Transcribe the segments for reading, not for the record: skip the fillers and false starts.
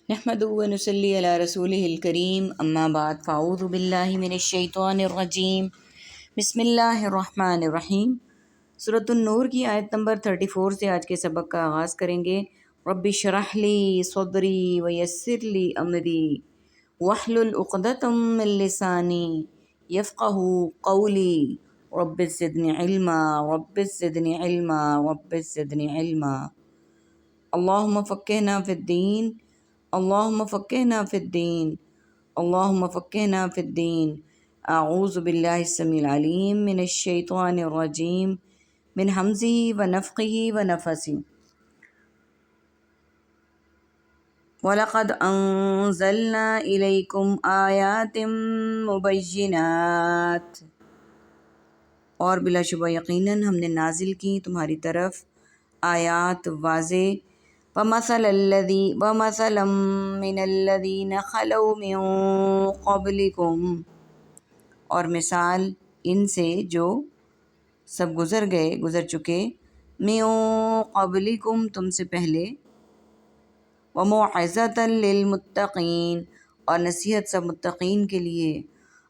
نحمدہ و نصلی علی رسولہ الکریم اما بعد فاعوذ باللہ من الشیطان الرجیم بسم اللہ الرحمن الرحیم۔ سورۃ النور کی آیت نمبر 34 سے آج کے سبق کا آغاز کریں گے۔ رب اشرح لی صدری ویسر لی امری واحلل عقدۃ من لسانی یفقہوا قولی رب زدنی علما رب زدنی علما رب زدنی علما۔ اللہم فقہنا فی الدین اللہم فقہنا فی الدین اللہم فقہنا فی الدین۔ اعوذ باللہ السمیع العلیم من الشیطان الرجیم من ہمزہ ونفخہ ونفثہ۔ وَلَقَدْ أَنزَلْنَا إِلَيْكُمْ آيَاتٍ مُبَيِّنَاتٍ، اور بلا شبہ یقیناً ہم نے نازل کی تمہاری طرف آیات واضح۔ وَمَثَلًا مِّنَ الَّذِينَ خَلَوْا مِن قَبْلِكُمْ، اور مثال ان سے جو سب گزر چکے، مِن قَبْلِكُمْ تم سے پہلے، وَمَوْعِظَةً لِّلْمُتَّقِينَ اور نصیحت سب متقین کے لیے۔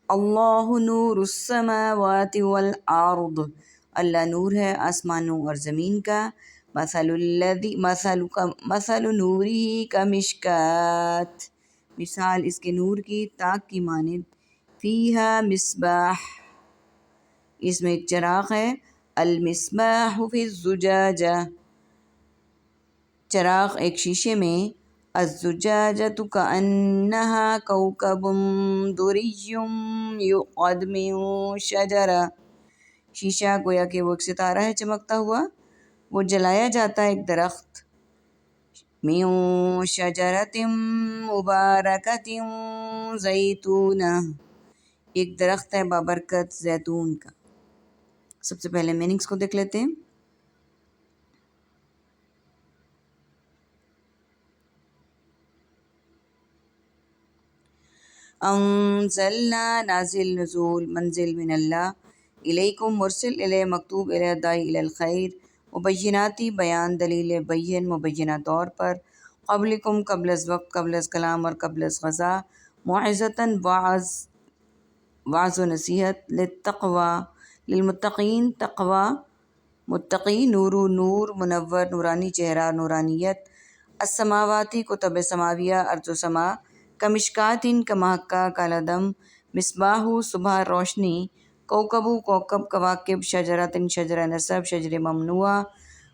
اللہ نور السماوات والارض، اللہ نور ہے آسمانوں اور زمین کا۔ مثل نورہ کمشکات، مثال اس کے نور کی تاک کی مانند، فیہا مصباح، اس میں ایک چراغ ہے، المصباح فی الزجاجہ، چراغ ایک شیشے میں، الزجاجۃ کأنہا کوکب دری یوقد من شجرہ، شیشہ گویا کہ وہ ایک ستارہ ہے چمکتا ہوا، وہ جلایا جاتا ہے ایک درخت، من شجرۃ مبارکۃ زیتونہ، ایک درخت ہے بابرکت زیتون کا۔ سب سے پہلے میننگز کو دیکھ لیتے ہیں۔ انزلنا نازل، نزول منزل من اللہ، الیکم مرسل الیہ مکتوب الیہ داعی الی الخیر، مبیناتی بیان دلیل بین مبینہ طور پر، قبلکم قبل از وقت قبل از کلام اور قبل از غذا، موعظۃً وعظ و نصیحت، للتقوی للمتقین تقوی متقی، نور نور منور نورانی چہرہ نورانیت، السماواتی کتب سماویہ ارض و سما، کمشکاتٍ کمہکہ کالا دم، مصباح صبح روشنی، کوکبو کوکب کواکب، شجرۃ شجرہ نسب شجر ممنوعہ،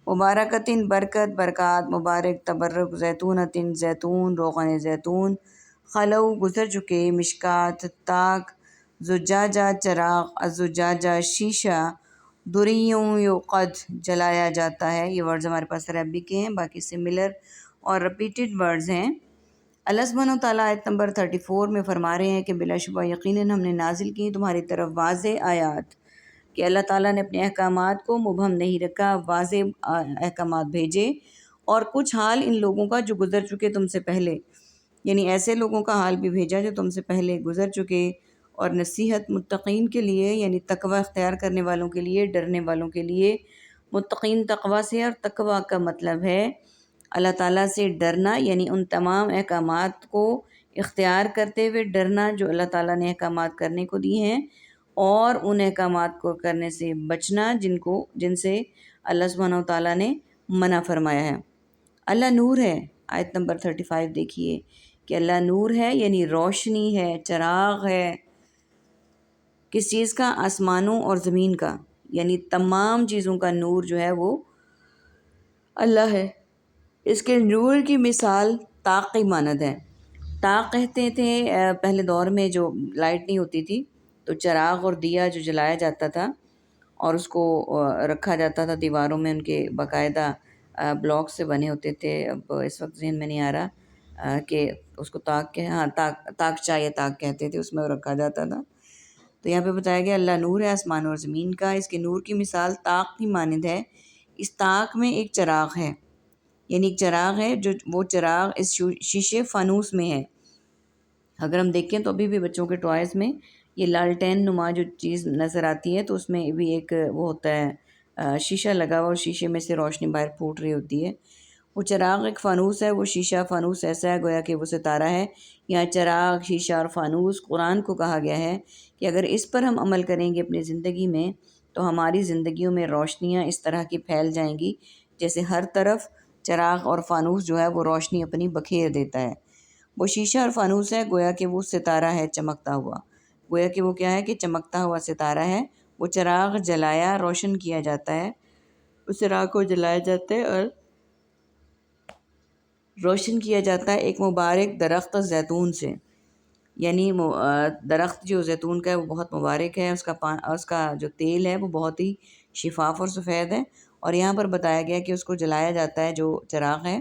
مبارکۃ برکت برکات مبارک تبرک، زیتونۃ زیتون روغن زیتون، خلو گزر چکے، مشکات تاک، زجاجہ چراغ، الزجاجہ شیشہ، دری یوقد جلایا جاتا ہے۔ یہ ورڈز ہمارے پاس عربی کے ہیں، باقی سملر اور ریپیٹڈ ورڈز ہیں۔ اللہ سبحانہ و تعالیٰ آیت نمبر 34 میں فرما رہے ہیں کہ بلا شبہ یقیناً ہم نے نازل کی تمہاری طرف واضح آیات، کہ اللہ تعالیٰ نے اپنے احکامات کو مبہم نہیں رکھا، واضح احکامات بھیجے، اور کچھ حال ان لوگوں کا جو گزر چکے تم سے پہلے، یعنی ایسے لوگوں کا حال بھی بھیجا جو تم سے پہلے گزر چکے، اور نصیحت متقین کے لیے، یعنی تقوی اختیار کرنے والوں کے لیے، ڈرنے والوں کے لیے۔ متقین تقوی سے، اور تقوی کا مطلب ہے اللہ تعالیٰ سے ڈرنا، یعنی ان تمام احکامات کو اختیار کرتے ہوئے ڈرنا جو اللہ تعالیٰ نے احکامات کرنے کو دی ہیں، اور ان احکامات کو کرنے سے بچنا جن سے اللہ سبحانہ و تعالیٰ نے منع فرمایا ہے۔ اللہ نور ہے، آیت نمبر 35 دیکھیے کہ اللہ نور ہے، یعنی روشنی ہے، چراغ ہے، کس چیز کا؟ آسمانوں اور زمین کا، یعنی تمام چیزوں کا نور جو ہے وہ اللہ ہے۔ اس کے نور کی مثال طاق کی مانند ہے۔ طاق کہتے تھے پہلے دور میں جو لائٹ نہیں ہوتی تھی تو چراغ اور دیا جو جلایا جاتا تھا اور اس کو رکھا جاتا تھا دیواروں میں، ان کے باقاعدہ بلاک سے بنے ہوتے تھے، اب اس وقت ذہن میں نہیں آ رہا کہ اس کو طاقچہ یا طاق کہتے تھے، اس میں رکھا جاتا تھا۔ تو یہاں پہ بتایا گیا اللہ نور ہے آسمان اور زمین کا، اس کے نور کی مثال طاق کی مانند ہے۔ اس طاق میں ایک چراغ ہے، یعنی ایک چراغ ہے جو وہ چراغ اس شیشے فانوس میں ہے۔ اگر ہم دیکھیں تو ابھی بھی بچوں کے ٹوائز میں یہ لالٹین نما جو چیز نظر آتی ہے، تو اس میں بھی ایک وہ ہوتا ہے شیشہ لگا ہوا، اور شیشے میں سے روشنی باہر پھوٹ رہی ہوتی ہے، وہ چراغ ایک فانوس ہے، وہ شیشہ فانوس ایسا ہے گویا کہ وہ ستارہ ہے۔ یہاں چراغ، شیشہ اور فانوس قرآن کو کہا گیا ہے کہ اگر اس پر ہم عمل کریں گے اپنی زندگی میں تو ہماری زندگیوں میں روشنیاں اس طرح کی پھیل جائیں گی جیسے ہر طرف چراغ اور فانوس جو ہے وہ روشنی اپنی بکھیر دیتا ہے۔ وہ شیشہ اور فانوس ہے گویا کہ وہ ستارہ ہے چمکتا ہوا، گویا کہ وہ کیا ہے کہ چمکتا ہوا ستارہ ہے۔ وہ چراغ جلایا روشن کیا جاتا ہے، اس چراغ کو جلایا جاتا ہے اور روشن کیا جاتا ہے ایک مبارک درخت زیتون سے، یعنی درخت جو زیتون کا ہے وہ بہت مبارک ہے، اس کا جو تیل ہے وہ بہت ہی شفاف اور سفید ہے، اور یہاں پر بتایا گیا کہ اس کو جلایا جاتا ہے جو چراغ ہے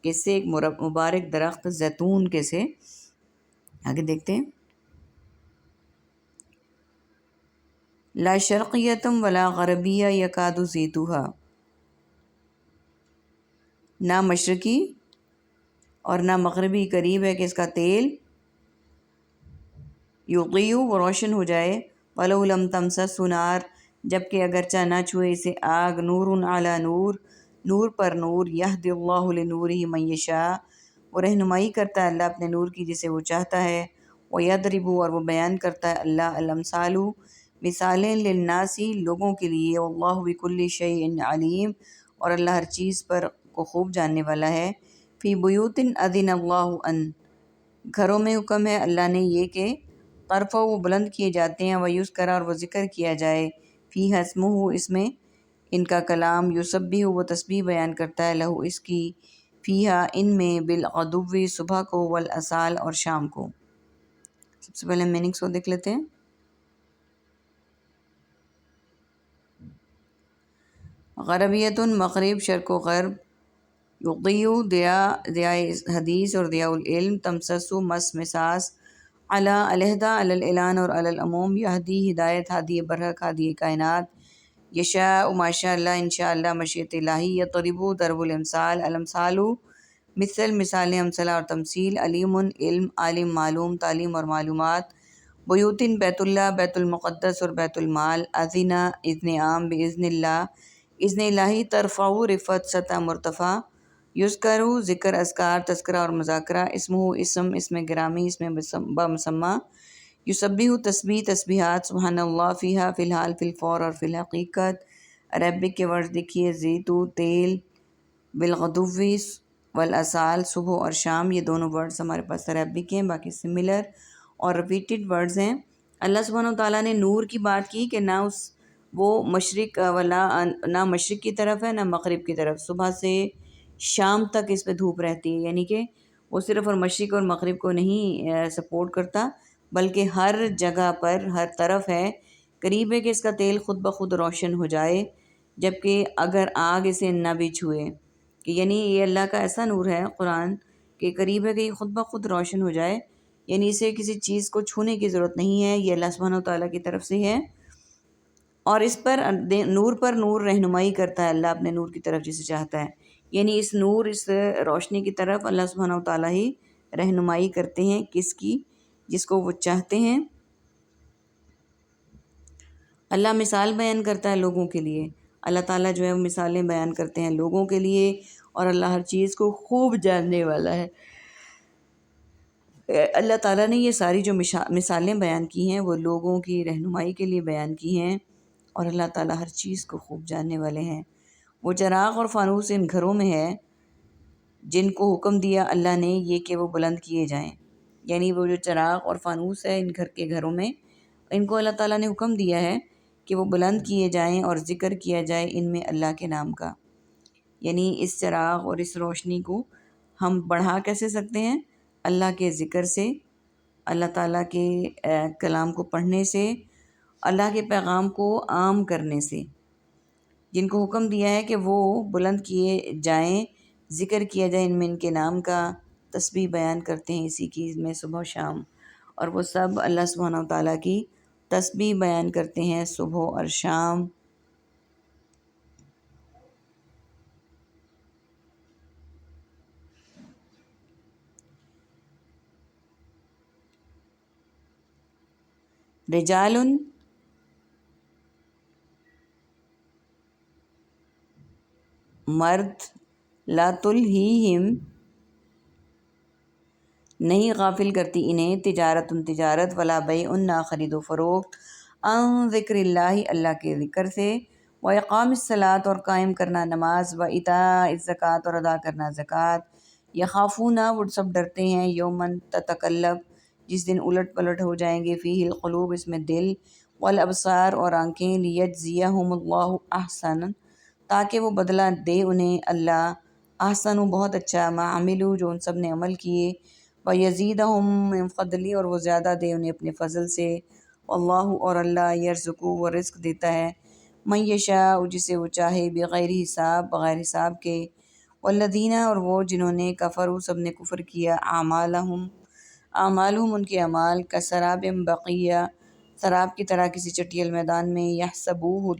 کس سے؟ ایک مبارک درخت زیتون کے سے۔ آگے دیکھتے ہیں، لا شرقیتم ولا غربیہ یکاد زیتوہا، نہ مشرقی اور نہ مغربی قریب ہے کہ اس کا تیل یضیء وہ روشن ہو جائے، ولو لم تمسسہ نار جبکہ اگرچہ نہ چھوئے اسے آگ، نور علی نور نور پر نور، یہدی اللہ لنورہ من یشاء وہ رہنمائی کرتا ہے اللہ اپنے نور کی جسے وہ چاہتا ہے، ویضرب اور وہ بیان کرتا ہے اللہ الامثال مثالیں للناس لوگوں کے لیے، واللہ بکل شیء علیم اور اللہ ہر چیز پر کو خوب جاننے والا ہے۔ فی بیوت اذن اللہ ان گھروں میں حکم ہے اللہ نے یہ کہ ترفع وہ بلند کیے جاتے ہیں، ویذکر اور وہ ذکر کیا جائے، فیہا اسمہ اس میں ان کا کلام، یسبح وہ تسبیح بیان کرتا ہے، لہو اس کی، فیہا ان میں، بالغدو صبح کو، والاسال اور شام کو۔ سب سے پہلے میننگس کو دیکھ لیتے ہیں۔ غربیت مغرب، شرق و غرب، یضیء ضیاء حدیث اور ضیاء العلم، تمسس مس مساس، علی علیحدہ، علی الاعلان اور علی العموم، یہدی ہدایت، ہادی برحق ہادی کائنات، یشاء ماشاء اللہ انشاء اللہ مشیت الہی، یضرب ضرب الامثال، الامثال مثل مثالیں، امثلہ اور تمثیل، علیم علم، عالم معلوم، تعلیم اور معلومات، بیوتن بیت اللہ، بیت المقدس اور بیت المال، اذن اذن عام، باذن اللہ اذن الہی، ترفع رفعت سطح مرتفع، یذکر ذکر اذکار تذکرہ اور مذاکرہ، اسمہ اسم گرامی، اسم بمسمہ، یسبح تسبیح تسبیحات، سبحان اللہ، فیہا فی الحال، فی الفور اور فی الحقیقت، عربک کے ورڈ دیکھیے، زیتو تیل، بالغدو والاسال صبح اور شام، یہ دونوں ورڈز ہمارے پاس عربک ہیں، باقی سملر اور ریپیٹڈ ورڈز ہیں۔ اللہ سبحانہ و تعالیٰ نے نور کی بات کی کہ نہ وہ مشرق نہ مشرق کی طرف ہے نہ مغرب کی طرف، صبح سے شام تک اس پہ دھوپ رہتی ہے، یعنی کہ وہ صرف اور مشرق اور مغرب کو نہیں سپورٹ کرتا بلکہ ہر جگہ پر ہر طرف ہے، قریب ہے کہ اس کا تیل خود بخود روشن ہو جائے جبکہ اگر آگ اسے نہ بھی چھوئے، کہ یعنی یہ اللہ کا ایسا نور ہے قرآن کہ قریب ہے کہ یہ خود بخود روشن ہو جائے، یعنی اسے کسی چیز کو چھونے کی ضرورت نہیں ہے، یہ اللہ سبحانہ و تعالیٰ کی طرف سے ہے، اور اس پر نور پر نور رہنمائی کرتا ہے اللہ اپنے نور کی طرف جسے چاہتا ہے، یعنی اس نور اس روشنی کی طرف اللہ سبحانہ و تعالیٰ ہی رہنمائی کرتے ہیں، کس کی؟ جس کو وہ چاہتے ہیں۔ اللہ مثال بیان کرتا ہے لوگوں کے لیے، اللہ تعالیٰ جو ہے وہ مثالیں بیان کرتے ہیں لوگوں کے لیے، اور اللہ ہر چیز کو خوب جاننے والا ہے۔ اللہ تعالیٰ نے یہ ساری جو مثالیں بیان کی ہیں وہ لوگوں کی رہنمائی کے لیے بیان کی ہیں، اور اللہ تعالیٰ ہر چیز کو خوب جاننے والے ہیں۔ وہ چراغ اور فانوس ان گھروں میں ہے جن کو حکم دیا اللہ نے یہ کہ وہ بلند کیے جائیں، یعنی وہ جو چراغ اور فانوس ہے ان گھر کے گھروں میں، ان کو اللہ تعالیٰ نے حکم دیا ہے کہ وہ بلند کیے جائیں اور ذکر کیا جائے ان میں اللہ کے نام کا، یعنی اس چراغ اور اس روشنی کو ہم بڑھا کیسے سکتے ہیں؟ اللہ کے ذکر سے، اللہ تعالیٰ کے کلام کو پڑھنے سے، اللہ کے پیغام کو عام کرنے سے، جن کو حکم دیا ہے کہ وہ بلند کیے جائیں، ذکر کیا جائے ان میں ان کے نام کا، تسبیح بیان کرتے ہیں اسی کی میں صبح و شام، اور وہ سب اللہ سبحانہ و تعالیٰ کی تسبیح بیان کرتے ہیں صبح اور شام۔ رجال مرد، لا تلہیہم نہیں غافل کرتی انہیں تجارت ولا بیع نہ خرید و فروخت عن ذکر اللہ اللہ کے ذکر سے و اقام الصلاۃ اور قائم کرنا نماز و ایتاء الزکوٰۃ اور ادا کرنا زکوٰۃ یخافون وہ سب ڈرتے ہیں یومن تتقلب جس دن الٹ پلٹ ہو جائیں گے فیہ القلوب اس میں دل والابصار اور آنکھیں لیجزیہم اللہ احسن تاکہ وہ بدلہ دے انہیں اللہ احسن بہت اچھا ما عملو جو ان سب نے عمل کیے وَيَزِيدَهُم مِّن فضلی اور وہ زیادہ دے انہیں اپنے فضل سے واللہ اور اللہ یرزقو وہ رزق دیتا ہے من یشاء جسے وہ چاہے بغیر حساب بغیر حساب کے والذین اور وہ جنہوں نے کفروا سب نے کفر کیا اعمالہم ان کے اعمال کسراب بقیہ سراب کی طرح کسی چٹیل میدان میں یحسبوہ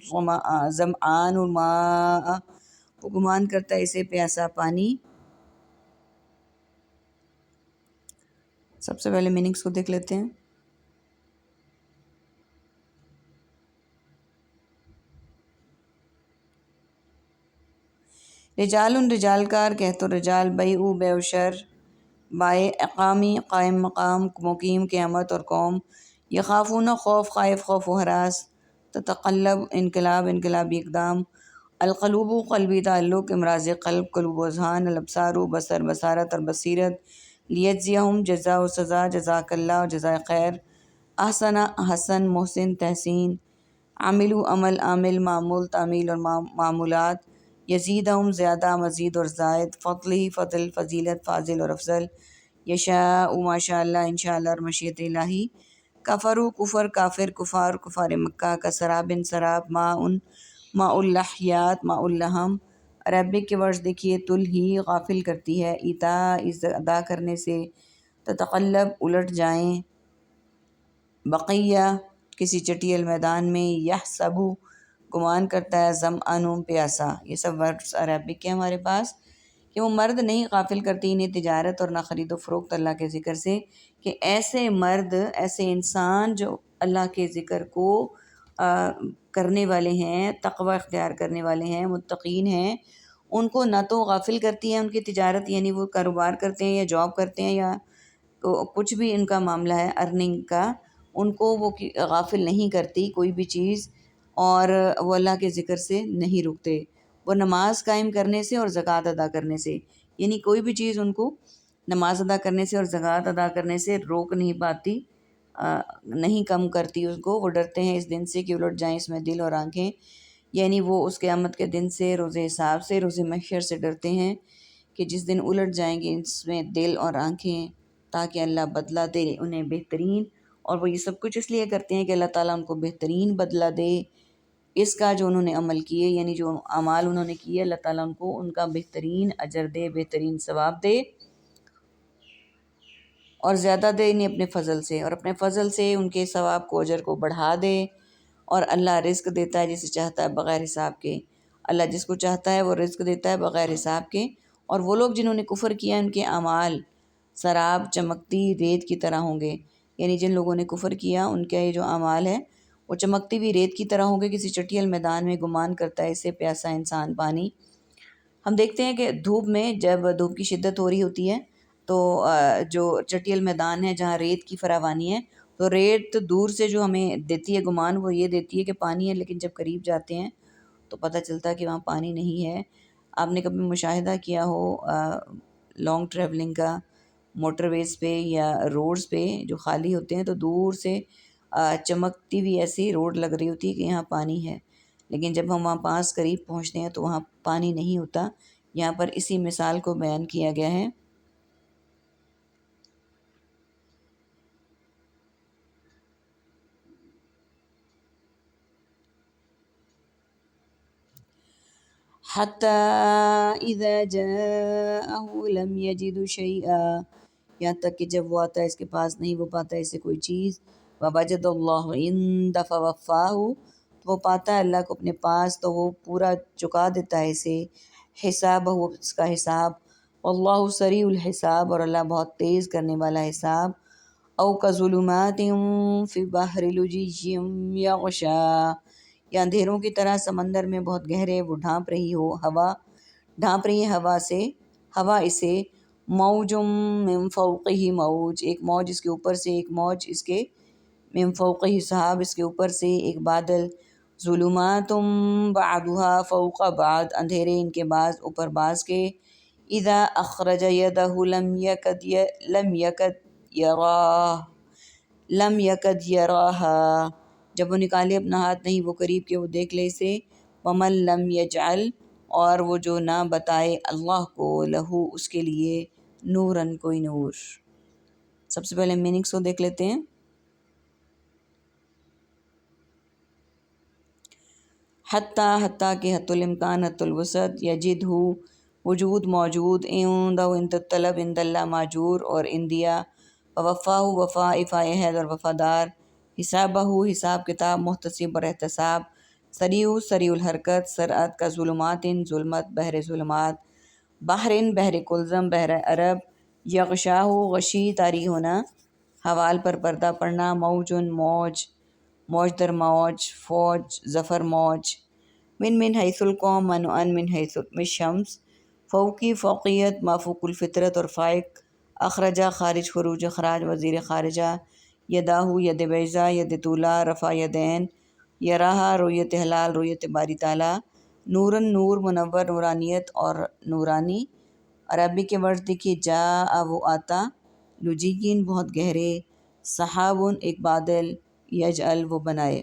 ظمآن الماء وہ گمان کرتا ہے اسے پیاسا پانی۔ سب سے پہلے میننگس کو دیکھ لیتے ہیں۔ رجال رجال کار کہ تو رجال بیعو بے و شر بائے اقامی قائم مقام مقیم قیامت اور قوم یخافون خوف خائف خوف و ہراس تتقلب انقلابی اقدام القلوب قلبی تعلق امراض قلب قلوب و اذہان الابصار بصر بصارت اور بصیرت لیجزیہم جزا و سزا جزاک اللہ اور جزائے خیر احسن حسن محسن تحسین عاملو عمل عامل معمول تعمیل اور معمولات یزیدہم زیادہ مزید اور زائد فضلی فضل فضیلت فاضل اور افضل یشاء ماشاء اللہ انشاءاللہ اور مشیت الہی کفروا کفر کافر کفار مکہ کا سرابن سراب ماء اللحیات ماء اللحم عربک کے ورڈز دیکھیے تلہی غافل کرتی ہے ایتاء ادا کرنے سے تتقلب الٹ جائیں بقیہ کسی چٹیل میدان میں یحسبو گمان کرتا ہے ظمآن پیاسا یہ سب ورڈز عربک کے ہمارے پاس کہ وہ مرد نہیں غافل کرتی انہیں تجارت اور نہ خرید و فروخت اللہ کے ذکر سے کہ ایسے مرد ایسے انسان جو اللہ کے ذکر کو کرنے والے ہیں تقوی اختیار کرنے والے ہیں متقین ہیں ان کو نہ تو غافل کرتی ہے ان کی تجارت یعنی وہ کاروبار کرتے ہیں یا جاب کرتے ہیں یا کچھ بھی ان کا معاملہ ہے ارننگ کا ان کو وہ غافل نہیں کرتی کوئی بھی چیز اور وہ اللہ کے ذکر سے نہیں رکتے وہ نماز قائم کرنے سے اور زکوٰۃ ادا کرنے سے یعنی کوئی بھی چیز ان کو نماز ادا کرنے سے اور زکوٰۃ ادا کرنے سے روک نہیں پاتی نہیں کم کرتی اس کو وہ ڈرتے ہیں اس دن سے کہ الٹ جائیں اس میں دل اور آنکھیں یعنی وہ اس قیامت کے دن سے روز حساب سے روز محشر سے ڈرتے ہیں کہ جس دن الٹ جائیں گے اس میں دل اور آنکھیں تاکہ اللہ بدلہ دے انہیں بہترین اور وہ یہ سب کچھ اس لیے کرتے ہیں کہ اللہ تعالیٰ ان کو بہترین بدلہ دے اس کا جو انہوں نے عمل کیے یعنی جو اعمال انہوں نے کیے اللہ تعالیٰ ان کو ان کا بہترین اجر دے بہترین ثواب دے اور زیادہ دے انہیں اپنے فضل سے اور اپنے فضل سے ان کے ثواب کو اجر کو بڑھا دے اور اللہ رزق دیتا ہے جسے چاہتا ہے بغیر حساب کے اللہ جس کو چاہتا ہے وہ رزق دیتا ہے بغیر حساب کے اور وہ لوگ جنہوں نے کفر کیا ان کے اعمال سراب چمکتی ریت کی طرح ہوں گے یعنی جن لوگوں نے کفر کیا ان کے یہ جو اعمال ہے وہ چمکتی ہوئی ریت کی طرح ہوں گے کسی چٹیل میدان میں گمان کرتا ہے اسے پیاسا انسان پانی۔ ہم دیکھتے ہیں کہ دھوپ میں جب دھوپ کی شدت ہو رہی ہوتی ہے تو جو چٹیل میدان ہے جہاں ریت کی فراوانی ہے تو ریت دور سے جو ہمیں دیتی ہے گمان وہ یہ دیتی ہے کہ پانی ہے لیکن جب قریب جاتے ہیں تو پتہ چلتا ہے کہ وہاں پانی نہیں ہے۔ آپ نے کبھی مشاہدہ کیا ہو لانگ ٹریولنگ کا موٹر ویز پہ یا روڈز پہ جو خالی ہوتے ہیں تو دور سے چمکتی ہوئی ایسی روڈ لگ رہی ہوتی ہے کہ یہاں پانی ہے لیکن جب ہم وہاں پاس قریب پہنچتے ہیں تو وہاں پانی نہیں ہوتا۔ یہاں پر اسی مثال کو بیان کیا گیا ہے۔ حَتَّى إِذَا جَاءَهُ لَمْ يَجِدْ شَيْئًا یہاں تک کہ جب وہ آتا ہے اس کے پاس نہیں وہ پاتا ہے اسے کوئی چیز وَوَجَدَ اللَّهُ عِندَهُ فَوَفَّاهُ تو وہ پاتا ہے اللہ کو اپنے پاس تو وہ پورا چکا دیتا ہے اسے حسابہ اس کا حساب واللہ سریع الحساب اور اللہ بہت تیز کرنے والا حساب او کظلمات فی بحر لجی یغشا یا اندھیروں کی طرح سمندر میں بہت گہرے وہ ڈھانپ رہی ہو ہوا ڈھانپ رہی ہے ہوا سے، ہوا اسے، موجم من فوقہ موج، ایک موج اس کے اوپر سے، ایک موج اس کے، من فوقہ سحاب اس کے اوپر سے، ایک بادل، ظلمات بعضها فوق بعض، اندھیرے ان کے بعض اوپر بعض کے، اذا اخرج یدہ لم یکد یراہ، لم یکد یراہا، جب وہ نکالے اپنا ہاتھ نہیں وہ قریب کہ وہ دیکھ لے اسے، ومن لم یجعل، اور وہ جو نہ بتائے اللہ کو، لہو اس کے لیے، نورن کوئی نور۔ سب سے پہلے میننگس کو دیکھ لیتے ہیں۔ حتیٰ کہ حت الامکان حت الوسعت، یجد ہو وجود موجود، عندہ عند الطلب عند اللہ ماجور اور اندیا، وفا وفا افائے حید اور وفادار، حسابہ حساب کتاب، محتسب اور احتساب، سریع الحرکت، سرعت کا، ظلمات ظلمت، بحر ظلمات، بحرن بحر کلزم بحر عرب، یغشاہ غشی طاری ہونا، حوال پر پردہ پڑنا، موجن موج، موج در موج، فوج ظفر موج، من حیث القوم من حیث الشمس، فوقی فوقیت، مافوق الفطرت اور فائق، اخرجہ خارج، خروج اخراج، وزیر خارجہ، یداہو ید بیضا ید طولا، رفع یدین، یراہا رویت حلال رویت باری تعالیٰ، نورن نور، منور نورانیت اور نورانی۔ عربی کے ورڈ دیکھیے، جاء وہ آتا، لجین بہت گہرے، صحابن ایک بادل، یجعل وہ بنائے،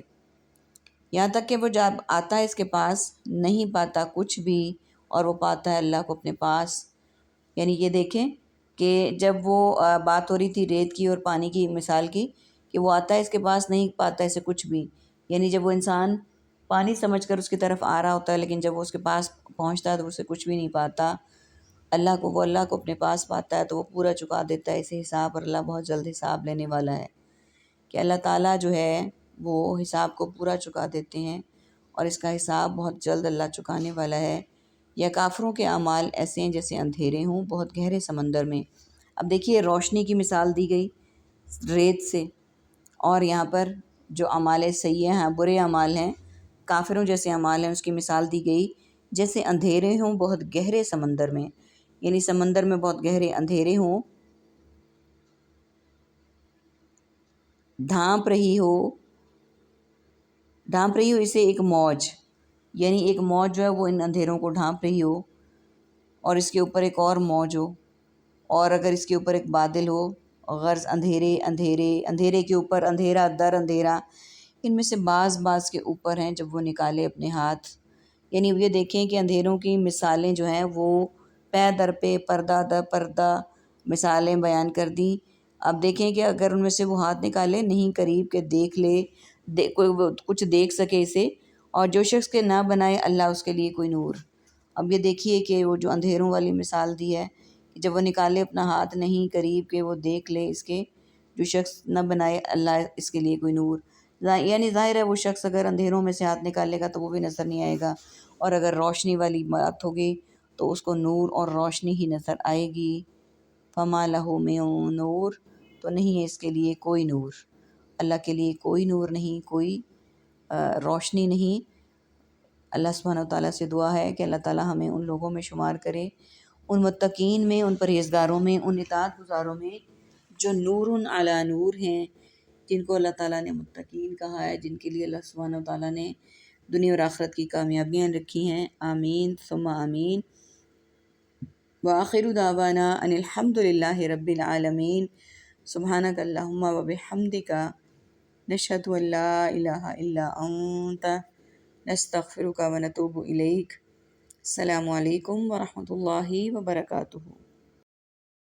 یہاں تک کہ وہ جب آتا ہے اس کے پاس نہیں پاتا کچھ بھی، اور وہ پاتا ہے اللہ کو اپنے پاس۔ یعنی یہ دیکھیں کہ جب وہ بات ہو رہی تھی ریت کی اور پانی کی مثال کی، کہ وہ آتا ہے اس کے پاس نہیں پاتا اسے کچھ بھی، یعنی جب وہ انسان پانی سمجھ کر اس کی طرف آ رہا ہوتا ہے لیکن جب وہ اس کے پاس پہنچتا ہے تو اسے کچھ بھی نہیں پاتا، وہ اللہ کو اپنے پاس پاتا ہے تو وہ پورا چکا دیتا ہے اسے حساب، اور اللہ بہت جلد حساب لینے والا ہے، کہ اللہ تعالیٰ جو ہے وہ حساب کو پورا چکا دیتے ہیں، اور اس کا حساب بہت جلد اللہ چکانے والا ہے۔ یا کافروں کے اعمال ایسے ہیں جیسے اندھیرے ہوں بہت گہرے سمندر میں۔ اب دیکھیے روشنی کی مثال دی گئی ریت سے، اور یہاں پر جو اعمال سیئہ ہیں، برے اعمال ہیں، کافروں جیسے اعمال ہیں، اس کی مثال دی گئی جیسے اندھیرے ہوں بہت گہرے سمندر میں، یعنی سمندر میں بہت گہرے اندھیرے ہوں، ڈھانپ رہی ہو اسے ایک موج، یعنی ایک موج جو ہے وہ ان اندھیروں کو ڈھانپ رہی ہو، اور اس کے اوپر ایک اور موج ہو، اور اگر اس کے اوپر ایک بادل ہو، غرض اندھیرے کے اوپر اندھیرا در اندھیرا، ان میں سے بعض کے اوپر ہیں جب وہ نکالے اپنے ہاتھ۔ یعنی یہ دیکھیں کہ اندھیروں کی مثالیں جو ہیں وہ پے در پہ، پردہ در پردہ مثالیں بیان کر دیں۔ اب دیکھیں کہ اگر ان میں سے وہ ہاتھ نکالے نہیں قریب کہ دیکھ لے، کوئی کچھ دیکھ سکے اسے، اور جو شخص کے نہ بنائے اللہ اس کے لیے کوئی نور۔ اب یہ دیکھیے کہ وہ جو اندھیروں والی مثال دی ہے، کہ جب وہ نکالے اپنا ہاتھ نہیں قریب کہ وہ دیکھ لے اس کے، جو شخص نہ بنائے اللہ اس کے لیے کوئی نور، یعنی ظاہر ہے وہ شخص اگر اندھیروں میں سے ہاتھ نکالے گا تو وہ بھی نظر نہیں آئے گا، اور اگر روشنی والی بات ہوگی تو اس کو نور اور روشنی ہی نظر آئے گی۔ فما لہ من نور، تو نہیں ہے اس کے لیے کوئی نور، اللہ کے لیے کوئی نور نہیں، کوئی روشنی نہیں۔ اللہ سبحانہ وتعالیٰ سے دعا ہے کہ اللہ تعالیٰ ہمیں ان لوگوں میں شمار کرے، ان متقین میں، ان پرہیزگاروں میں، ان اطاعت گزاروں میں جو نور علی نور ہیں، جن کو اللہ تعالیٰ نے متقین کہا ہے، جن کے لیے اللہ سبحانہ وتعالیٰ نے دنیا اور آخرت کی کامیابیاں رکھی ہیں۔ آمین ثم آمین۔ وآخر دعوانا ان الحمد للہ رب العالمین۔ سبحانک اللہم وبحمدک، نشہد ان لا الہ الا انت، نستغفرک ونتوب الیک۔ السلام علیکم ورحمۃ اللہ وبرکاتہ۔